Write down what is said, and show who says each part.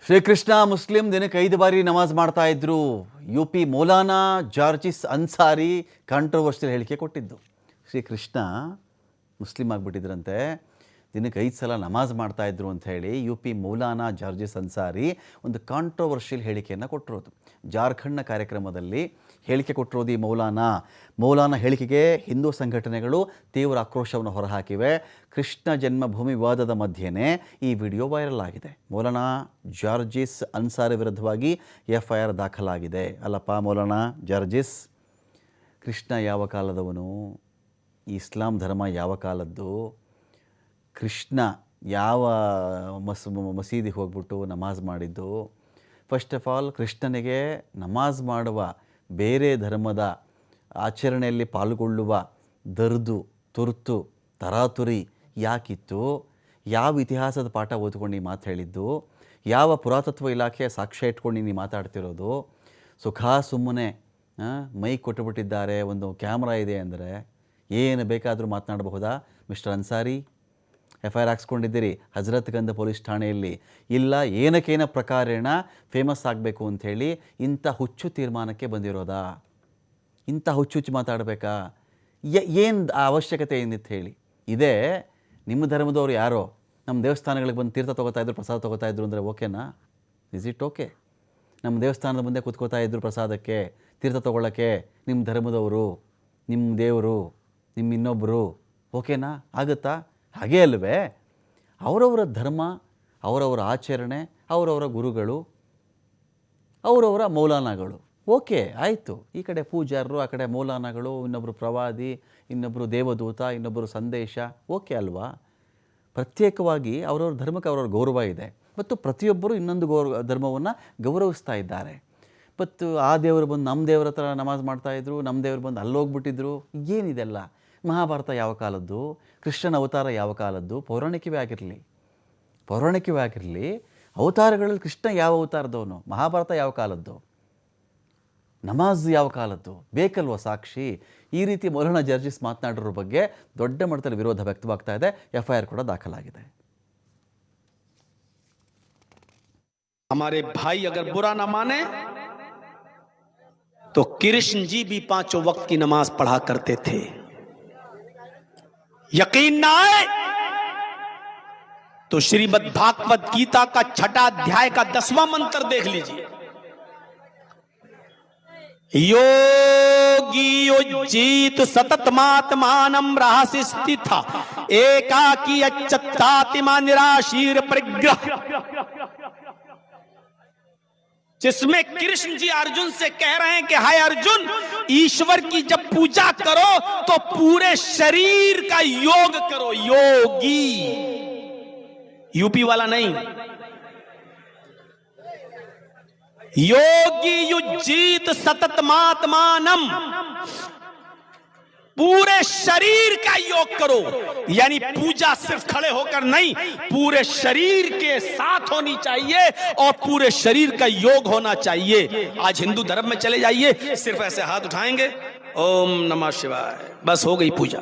Speaker 1: Shrikrishna Muslim ದಿನಕ್ಕೆ 5 ಬಾರಿ ನಮಾಜ್ ಮಾಡ್ತಾ ಇದ್ರು. ಯುಪಿ ಮೌಲಾನಾ ಜಾರ್ಜಿಸ್ ಅನ್ಸಾರಿ ಕಾಂಟ್ರವರ್ಷಿಯಲ್ ಹೇಳಿಕೆ ಕೊಟ್ಟಿದ್ದು. ಶ್ರೀಕೃಷ್ಣ ಮುಸ್ಲಿಂ ಆಗಿಬಿಟ್ಟಿದ್ರಂತೆ, ದಿನಕ್ಕೆ 5 ಸಲ ನಮಾಜ್ ಮಾಡ್ತಾ ಇದ್ರು ಅಂತ ಹೇಳಿ ಯುಪಿ ಮೌಲಾನಾ ಜಾರ್ಜಿಸ್ ಅನ್ಸಾರಿ ಒಂದು ಕಾಂಟ್ರವರ್ಷಿಯಲ್ ಹೇಳಿಕೆಯನ್ನು ಕೊಟ್ಟಿರೋದು. ಜಾರ್ಖಂಡ್ನ ಕಾರ್ಯಕ್ರಮದಲ್ಲಿ ಹೇಳಿಕೆ ಕೊಟ್ಟಿರೋದು ಈ ಮೌಲಾನಾ ಹೇಳಿಕೆಗೆ ಹಿಂದೂ ಸಂಘಟನೆಗಳು ತೀವ್ರ ಆಕ್ರೋಶವನ್ನು ಹೊರಹಾಕಿವೆ. ಕೃಷ್ಣ ಜನ್ಮಭೂಮಿ ವಿವಾದದ ಮಧ್ಯೆಯೇ ಈ ವಿಡಿಯೋ ವೈರಲ್ ಆಗಿದೆ. ಮೌಲಾನಾ ಜಾರ್ಜಿಸ್ ಅನ್ಸಾರಿ ವಿರುದ್ಧವಾಗಿ FIR ದಾಖಲಾಗಿದೆ. ಅಲ್ಲಪ್ಪ ಮೌಲಾನಾ ಜಾರ್ಜಿಸ್, ಕೃಷ್ಣ ಯಾವ ಕಾಲದವನು? ಇಸ್ಲಾಂ ಧರ್ಮ ಯಾವ ಕಾಲದ್ದು? ಕೃಷ್ಣ ಯಾವ ಮಸೀದಿಗೆ ಹೋಗ್ಬಿಟ್ಟು ನಮಾಜ್ ಮಾಡಿದ್ದು? ಫಸ್ಟ್ ಆಫ್ ಆಲ್, ಕೃಷ್ಣನಿಗೆ ನಮಾಜ್ ಮಾಡುವ, ಬೇರೆ ಧರ್ಮದ ಆಚರಣೆಯಲ್ಲಿ ಪಾಲ್ಗೊಳ್ಳುವ ತುರ್ತು ತರಾತುರಿ ಯಾಕಿತ್ತು? ಯಾವ ಇತಿಹಾಸದ ಪಾಠ ಓದ್ಕೊಂಡು ಈ ಮಾತು ಹೇಳಿದ್ದು? ಯಾವ ಪುರಾತತ್ವ ಇಲಾಖೆಯ ಸಾಕ್ಷ್ಯ ಇಟ್ಕೊಂಡು ನೀನು ಮಾತಾಡ್ತಿರೋದು? ಸುಮ್ಮನೆ ಮೈ ಕೊಟ್ಟುಬಿಟ್ಟಿದ್ದಾರೆ, ಒಂದು ಕ್ಯಾಮ್ರಾ ಇದೆ ಅಂದರೆ ಏನು ಬೇಕಾದರೂ ಮಾತನಾಡಬಹುದಾ? ಮಿಸ್ಟರ್ ಅನ್ಸಾರಿ, FIR ಹಾಕ್ಸ್ಕೊಂಡಿದ್ದೀರಿ ಹಜರತ್ಗಂಜ್ ಪೊಲೀಸ್ ಠಾಣೆಯಲ್ಲಿ. ಇಲ್ಲ ಏನಕ್ಕೇನ ಪ್ರಕಾರೇಣ ಫೇಮಸ್ ಆಗಬೇಕು ಅಂಥೇಳಿ ಇಂಥ ಹುಚ್ಚು ತೀರ್ಮಾನಕ್ಕೆ ಬಂದಿರೋದಾ? ಇಂಥ ಹುಚ್ಚು ಮಾತಾಡಬೇಕಾ? ಏನು ಅವಶ್ಯಕತೆ ಏನಿತ್ತು ಹೇಳಿ? ಇದೇ ನಿಮ್ಮ ಧರ್ಮದವ್ರು ಯಾರೋ ನಮ್ಮ ದೇವಸ್ಥಾನಗಳಿಗೆ ಬಂದು ತೀರ್ಥ ತೊಗೋತಾಯಿದ್ರು, ಪ್ರಸಾದ ತೊಗೋತಾಯಿದ್ರು ಅಂದರೆ ಓಕೆನಾ? Is it okay? ನಮ್ಮ ದೇವಸ್ಥಾನದ ಮುಂದೆ ಕೂತ್ಕೋತಾ ಇದ್ರು ಪ್ರಸಾದಕ್ಕೆ, ತೀರ್ಥ ತೊಗೊಳ್ಳೋಕ್ಕೆ ನಿಮ್ಮ ಧರ್ಮದವರು, ನಿಮ್ಮ ದೇವರು, ನಿಮ್ಮ ಇನ್ನೊಬ್ಬರು, ಓಕೆನಾ? ಆಗುತ್ತಾ? ಹಾಗೇ ಅಲ್ವೇ? ಅವರವರ ಧರ್ಮ, ಅವರವರ ಆಚರಣೆ, ಅವರವರ ಗುರುಗಳು, ಅವರವರ ಮೌಲಾನಾಗಳು, ಓಕೆ ಆಯಿತು. ಈ ಕಡೆ ಪೂಜಾರರು, ಆ ಕಡೆ ಮೌಲಾನಾಗಳು, ಇನ್ನೊಬ್ಬರು ಪ್ರವಾದಿ, ಇನ್ನೊಬ್ಬರು ದೇವದೂತ, ಇನ್ನೊಬ್ಬರು ಸಂದೇಶ, ಓಕೆ ಅಲ್ವಾ? ಪ್ರತ್ಯೇಕವಾಗಿ ಅವರವ್ರ ಧರ್ಮಕ್ಕೆ ಅವರವ್ರ ಗೌರವ ಇದೆ ಮತ್ತು ಪ್ರತಿಯೊಬ್ಬರು ಇನ್ನೊಂದು ಧರ್ಮವನ್ನು ಗೌರವಿಸ್ತಾ ಇದ್ದಾರೆ. ಮತ್ತು ಆ ದೇವರು ಬಂದು ನಮ್ಮ ದೇವರ ಹತ್ರ ನಮಾಜ್ ಮಾಡ್ತಾಯಿದ್ರು, ನಮ್ಮ ದೇವರು ಬಂದು ಅಲ್ಲೋಗ್ಬಿಟ್ಟಿದ್ರು. ಏನಿದೆಲ್ಲ? ಮಹಾಭಾರತ ಯಾವ ಕಾಲದ್ದು? ಕೃಷ್ಣನ ಅವತಾರ ಯಾವ ಕಾಲದ್ದು? ಪೌರಾಣಿಕವೇ ಆಗಿರಲಿ, ಅವತಾರಗಳಲ್ಲಿ ಕೃಷ್ಣ ಯಾವ ಅವತಾರದವನು? ಮಹಾಭಾರತ ಯಾವ ಕಾಲದ್ದು? ನಮಾಜ್ ಯಾವ ಕಾಲದ್ದು? ಬೇಕಲ್ವ ಸಾಕ್ಷಿ? ಈ ರೀತಿ ಮೌಲಾನಾ ಜಾರ್ಜಿಸ್ ಮಾತನಾಡೋರ ಬಗ್ಗೆ ದೊಡ್ಡ ಮಟ್ಟದಲ್ಲಿ ವಿರೋಧ ವ್ಯಕ್ತವಾಗ್ತಾ ಇದೆ. FIR ಕೂಡ ದಾಖಲಾಗಿದೆ.
Speaker 2: हमारे भाई अगर बुरा न माने तो कृष्ण जी भी 5 वक्त की नमाज पढ़ा करते थे. यकीन ना आए तो श्रीमद् भागवत गीता का 6वां अध्याय का 10वां मंत्र देख लीजिए. योगी युज्जीत सततमात्मानं रहस्य स्थिता एकाकी अच्युतात्मा निराशीर परिग्रह. जिसमें कृष्ण जी अर्जुन से कह रहे हैं कि हाय अर्जुन, ईश्वर की जब पूजा करो तो पूरे शरीर का योग करो. योगी, यूपी वाला नहीं. योगी युज्जीत सततमात्मानम, पूरे शरीर का योग करो. यानी पूजा सिर्फ खड़े होकर नहीं, पूरे शरीर के साथ होनी चाहिए और पूरे शरीर का योग होना चाहिए. आज हिंदू धर्म में चले जाइए, सिर्फ ऐसे हाथ उठाएंगे, ओम नमः शिवाय, बस हो गई पूजा.